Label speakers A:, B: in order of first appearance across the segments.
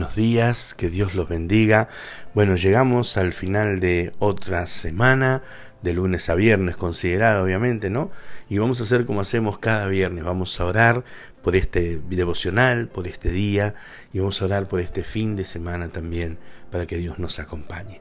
A: buenos días, que Dios los bendiga. Bueno, llegamos al final de otra semana, de lunes a viernes considerada obviamente, ¿no? Y vamos a hacer como hacemos cada viernes, vamos a orar por este devocional, por este día, y vamos a orar por este fin de semana también, para que Dios nos acompañe.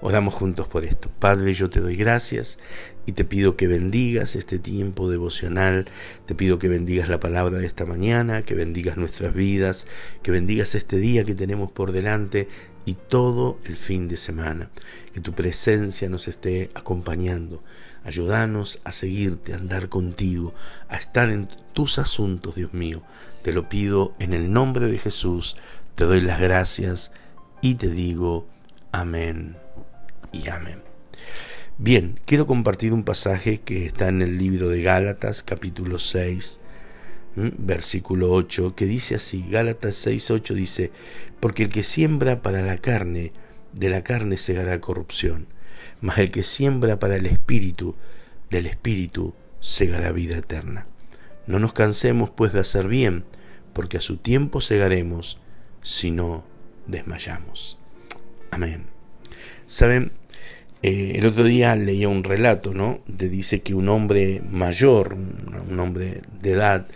A: Oramos juntos por esto. Padre, yo te doy gracias y te pido que bendigas este tiempo devocional, te pido que bendigas la palabra de esta mañana, que bendigas nuestras vidas, que bendigas este día que tenemos por delante y todo el fin de semana. Que tu presencia nos esté acompañando. Ayúdanos a seguirte, a andar contigo, a estar en tus asuntos, Dios mío. Te lo pido en el nombre de Jesús, te doy las gracias y te digo amén. Y amén. Bien, quiero compartir un pasaje que está en el libro de Gálatas, capítulo 6, versículo 8, que dice así. Gálatas 6:8 dice: porque el que siembra para la carne, de la carne segará corrupción, mas el que siembra para el espíritu, del espíritu segará vida eterna. No nos cansemos pues de hacer bien, porque a su tiempo segaremos, si no desmayamos. Amén. Saben, el otro día leía un relato, ¿no? Dice que un hombre mayor, un hombre de edad,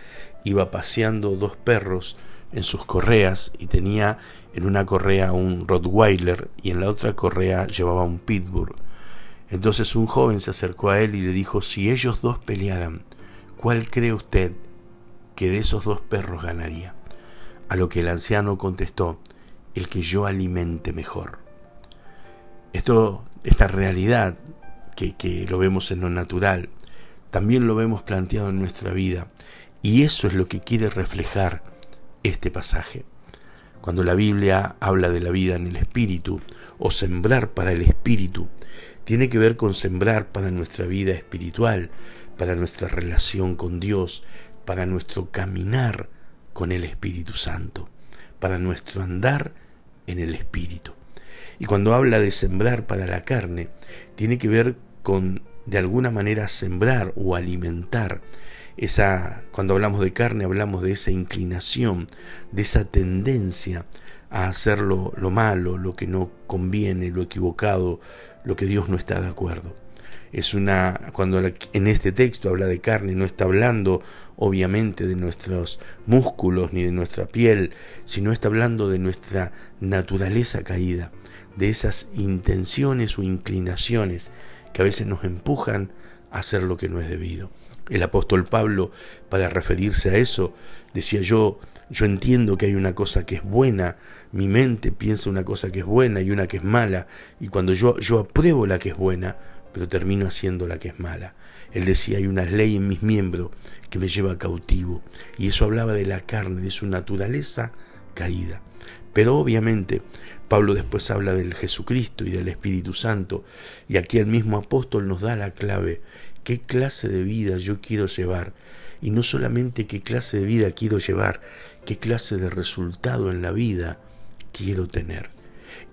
A: iba paseando dos perros en sus correas y tenía en una correa un Rottweiler y en la otra correa llevaba un Pitbull. Entonces un joven se acercó a él y le dijo: si ellos dos pelearan, ¿cuál cree usted que de esos dos perros ganaría? A lo que el anciano contestó: el que yo alimente mejor. Esta realidad que lo vemos en lo natural, también lo vemos planteado en nuestra vida, y eso es lo que quiere reflejar este pasaje. Cuando la Biblia habla de la vida en el espíritu o sembrar para el espíritu, tiene que ver con sembrar para nuestra vida espiritual, para nuestra relación con Dios, para nuestro caminar con el Espíritu Santo, para nuestro andar en el espíritu. Y cuando habla de sembrar para la carne, tiene que ver con, de alguna manera, sembrar o alimentar. Cuando hablamos de carne, hablamos de esa inclinación, de esa tendencia a hacer lo malo, lo que no conviene, lo equivocado, lo que Dios no está de acuerdo. Cuando en este texto habla de carne, no está hablando obviamente de nuestros músculos ni de nuestra piel, sino está hablando de nuestra naturaleza caída, de esas intenciones o inclinaciones que a veces nos empujan a hacer lo que no es debido. El apóstol Pablo, para referirse a eso, decía: yo entiendo que hay una cosa que es buena, mi mente piensa una cosa que es buena y una que es mala, y cuando yo apruebo la que es buena, pero termino haciendo la que es mala. Él decía: hay una ley en mis miembros que me lleva cautivo, y eso hablaba de la carne, de su naturaleza caída. Pero obviamente Pablo después habla del Jesucristo y del Espíritu Santo, y aquí el mismo apóstol nos da la clave: qué clase de vida yo quiero llevar, y no solamente qué clase de vida quiero llevar, qué clase de resultado en la vida quiero tener.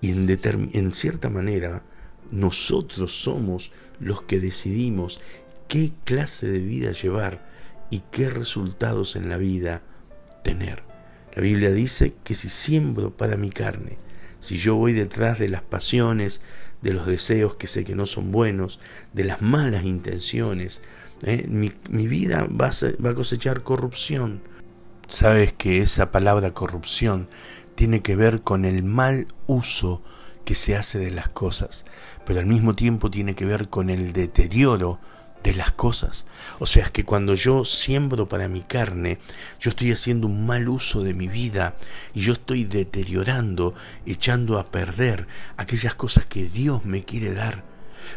A: Y en cierta manera nosotros somos los que decidimos qué clase de vida llevar y qué resultados en la vida tener. La Biblia dice que si siembro para mi carne, si yo voy detrás de las pasiones, de los deseos que sé que no son buenos, de las malas intenciones, mi vida va a cosechar corrupción. Sabes que esa palabra corrupción tiene que ver con el mal uso que se hace de las cosas, pero al mismo tiempo tiene que ver con el deterioro de las cosas. O sea, es que cuando yo siembro para mi carne, yo estoy haciendo un mal uso de mi vida y yo estoy deteriorando, echando a perder aquellas cosas que Dios me quiere dar.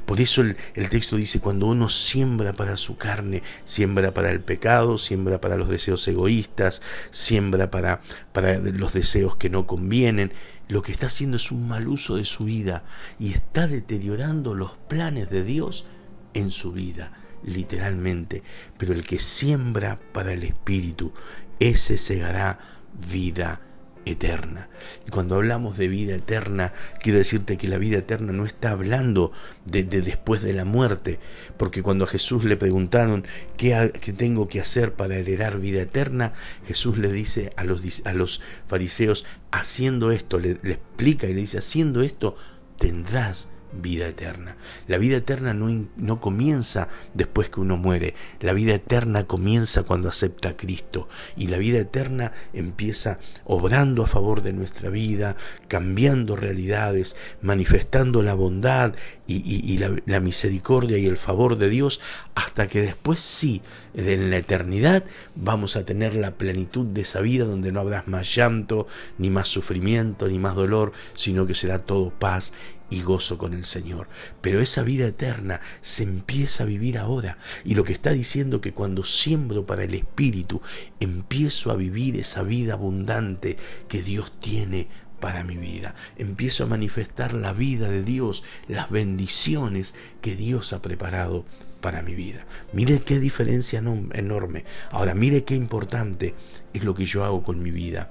A: Por eso el texto dice: cuando uno siembra para su carne, siembra para el pecado, siembra para los deseos egoístas, siembra para los deseos que no convienen, lo que está haciendo es un mal uso de su vida y está deteriorando los planes de Dios en su vida, literalmente. Pero el que siembra para el espíritu, ese segará vida eterna. Y cuando hablamos de vida eterna, quiero decirte que la vida eterna no está hablando de después de la muerte, porque cuando a Jesús le preguntaron qué tengo que hacer para heredar vida eterna, Jesús le dice a los fariseos, haciendo esto, le explica y le dice, haciendo esto tendrás vida eterna. La vida eterna no comienza después que uno muere. La vida eterna comienza cuando acepta a Cristo, y la vida eterna empieza obrando a favor de nuestra vida, cambiando realidades, manifestando la bondad y la misericordia y el favor de Dios, hasta que después sí, en la eternidad, vamos a tener la plenitud de esa vida donde no habrá más llanto, ni más sufrimiento, ni más dolor, sino que será todo paz y gozo con el Señor. Pero esa vida eterna se empieza a vivir ahora, y lo que está diciendo que cuando siembro para el Espíritu, empiezo a vivir esa vida abundante que Dios tiene para mi vida. Empiezo a manifestar la vida de Dios, las bendiciones que Dios ha preparado para mi vida. Mire qué diferencia enorme. Ahora, mire qué importante es lo que yo hago con mi vida.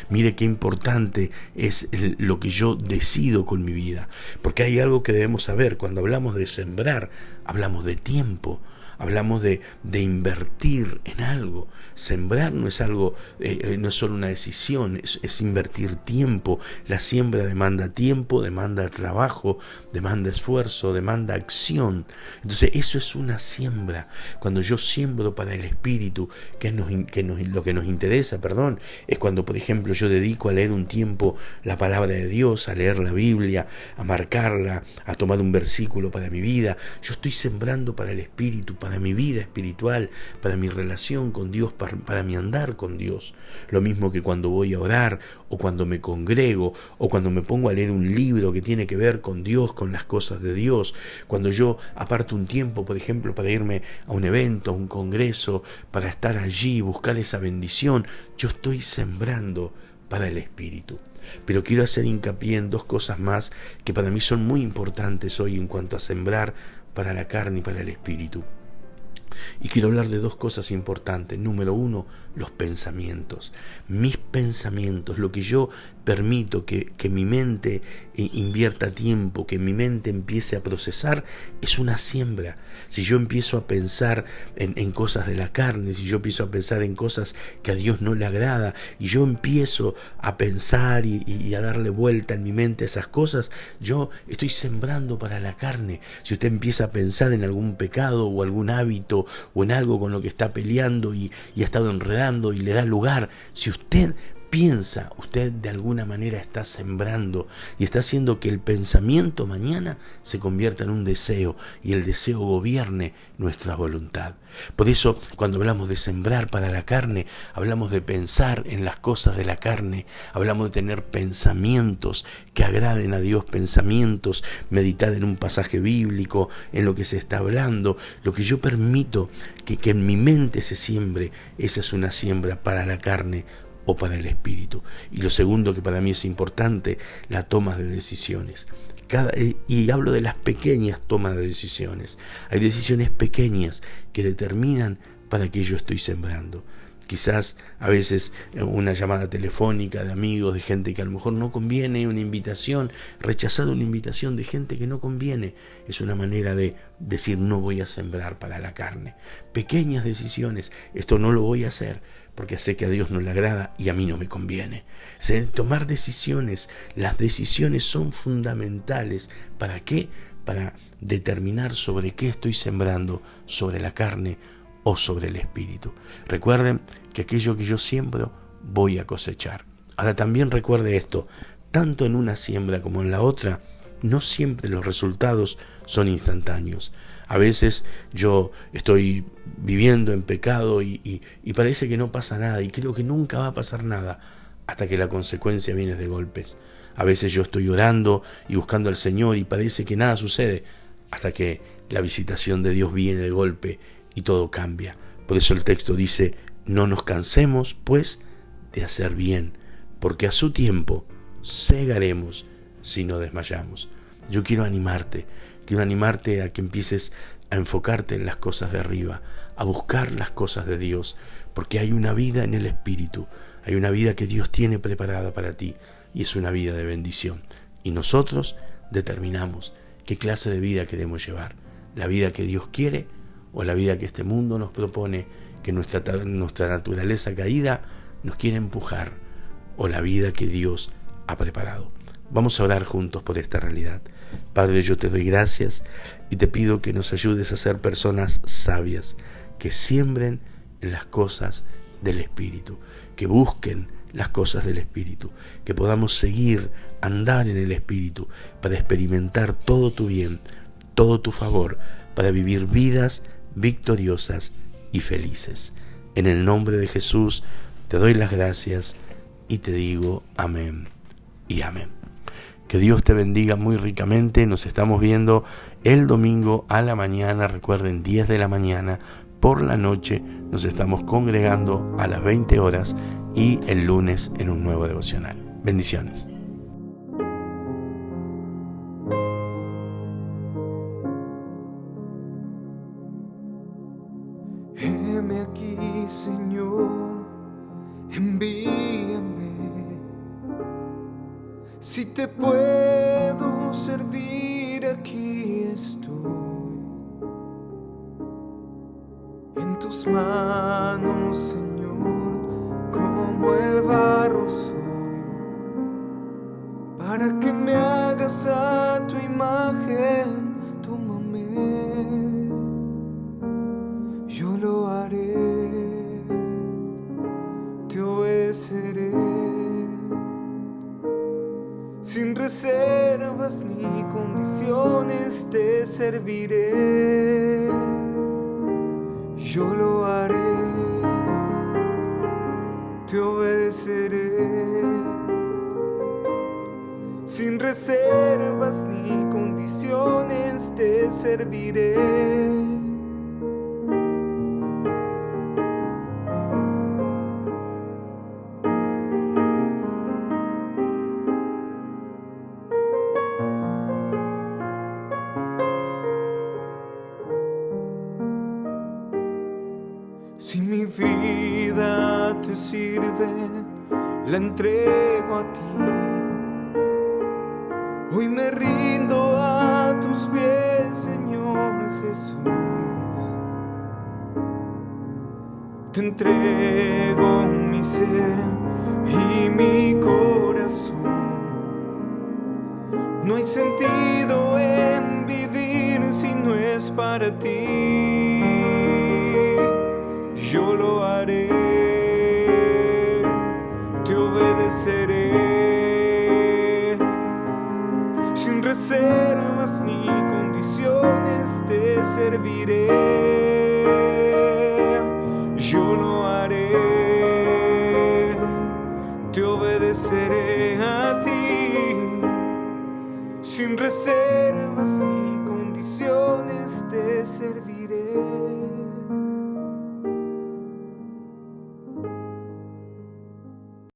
A: Mire qué importante es lo que yo decido con mi vida. Porque hay algo que debemos saber. Cuando hablamos de sembrar, hablamos de tiempo. Hablamos de invertir en algo. Sembrar no es algo, no es solo una decisión, es invertir tiempo. La siembra demanda tiempo, demanda trabajo, demanda esfuerzo, demanda acción. Entonces eso es una siembra. Cuando yo siembro para el Espíritu, lo que nos interesa, es cuando, por ejemplo, yo dedico a leer un tiempo la palabra de Dios, a leer la Biblia, a marcarla, a tomar un versículo para mi vida. Yo estoy sembrando para el Espíritu, para mi vida espiritual, para mi relación con Dios, para mi andar con Dios. Lo mismo que cuando voy a orar, o cuando me congrego, o cuando me pongo a leer un libro que tiene que ver con Dios, con las cosas de Dios. Cuando yo aparto un tiempo, por ejemplo, para irme a un evento, a un congreso, para estar allí, buscar esa bendición, yo estoy sembrando para el Espíritu. Pero quiero hacer hincapié en dos cosas más que para mí son muy importantes hoy en cuanto a sembrar para la carne y para el Espíritu. Y quiero hablar de dos cosas importantes. Número uno, los pensamientos. Mis pensamientos, lo que yo permito que mi mente invierta tiempo, que mi mente empiece a procesar, es una siembra. Si yo empiezo a pensar en cosas de la carne, si yo empiezo a pensar en cosas que a Dios no le agrada, y yo empiezo a pensar y a darle vuelta en mi mente a esas cosas, yo estoy sembrando para la carne. Si usted empieza a pensar en algún pecado o algún hábito o en algo con lo que está peleando y ha estado enredando y le da lugar, si usted piensa, usted de alguna manera está sembrando y está haciendo que el pensamiento mañana se convierta en un deseo, y el deseo gobierne nuestra voluntad. Por eso, cuando hablamos de sembrar para la carne, hablamos de pensar en las cosas de la carne, hablamos de tener pensamientos que agraden a Dios, pensamientos, meditar en un pasaje bíblico, en lo que se está hablando. Lo que yo permito que en mi mente se siembre, esa es una siembra para la carne o para el Espíritu. Y lo segundo que para mí es importante, la toma de decisiones. Y hablo de las pequeñas tomas de decisiones. Hay decisiones pequeñas que determinan para qué yo estoy sembrando. Quizás a veces una llamada telefónica de amigos, de gente que a lo mejor no conviene, una invitación, rechazar una invitación de gente que no conviene, es una manera de decir no voy a sembrar para la carne. Pequeñas decisiones, esto no lo voy a hacer porque sé que a Dios no le agrada y a mí no me conviene. Tomar decisiones, las decisiones son fundamentales. ¿Para qué? Para determinar sobre qué estoy sembrando, sobre la carne o sobre el Espíritu. Recuerden que aquello que yo siembro voy a cosechar. Ahora también recuerde esto, tanto en una siembra como en la otra, no siempre los resultados son instantáneos. A veces yo estoy viviendo en pecado y parece que no pasa nada, y creo que nunca va a pasar nada hasta que la consecuencia viene de golpes. A veces yo estoy orando y buscando al Señor y parece que nada sucede hasta que la visitación de Dios viene de golpe y todo cambia. Por eso el texto dice, no nos cansemos pues de hacer bien, porque a su tiempo segaremos si no desmayamos. Yo quiero animarte a que empieces a enfocarte en las cosas de arriba, a buscar las cosas de Dios, porque hay una vida en el Espíritu, Hay una vida que Dios tiene preparada para ti y es una vida de bendición. Y nosotros determinamos qué clase de vida queremos llevar. La vida que Dios quiere o la vida que este mundo nos propone, que nuestra naturaleza caída nos quiere empujar, o la vida que Dios ha preparado. Vamos a orar juntos por esta realidad. Padre, yo te doy gracias y te pido que nos ayudes a ser personas sabias, que siembren en las cosas del Espíritu, que busquen las cosas del Espíritu, que podamos seguir, andar en el Espíritu para experimentar todo tu bien, todo tu favor, para vivir vidas victoriosas y felices. En el nombre de Jesús te doy las gracias y te digo amén y amén. Que Dios te bendiga muy ricamente. Nos estamos viendo el domingo a la mañana, recuerden, 10 de la mañana. Por la noche nos estamos congregando a las 20 horas y el lunes en un nuevo devocional. Bendiciones.
B: Heme aquí, Señor, envíame. Si te puedo servir, aquí estoy. En tus manos, Señor, como el barro soy, para que me hagas a tu imagen. Tómame, yo lo haré, te obedeceré. Sin reservas ni condiciones te serviré. Yo lo haré, te obedeceré. Sin reservas ni condiciones te serviré. Si mi vida te sirve, la entrego a ti. Hoy me rindo a tus pies, Señor Jesús. Te entrego mi ser y mi corazón. No hay sentido en vivir si no es para ti. Yo lo haré, te obedeceré. Sin reservas ni condiciones te serviré. Yo lo haré, te obedeceré a ti. Sin reservas ni condiciones te serviré.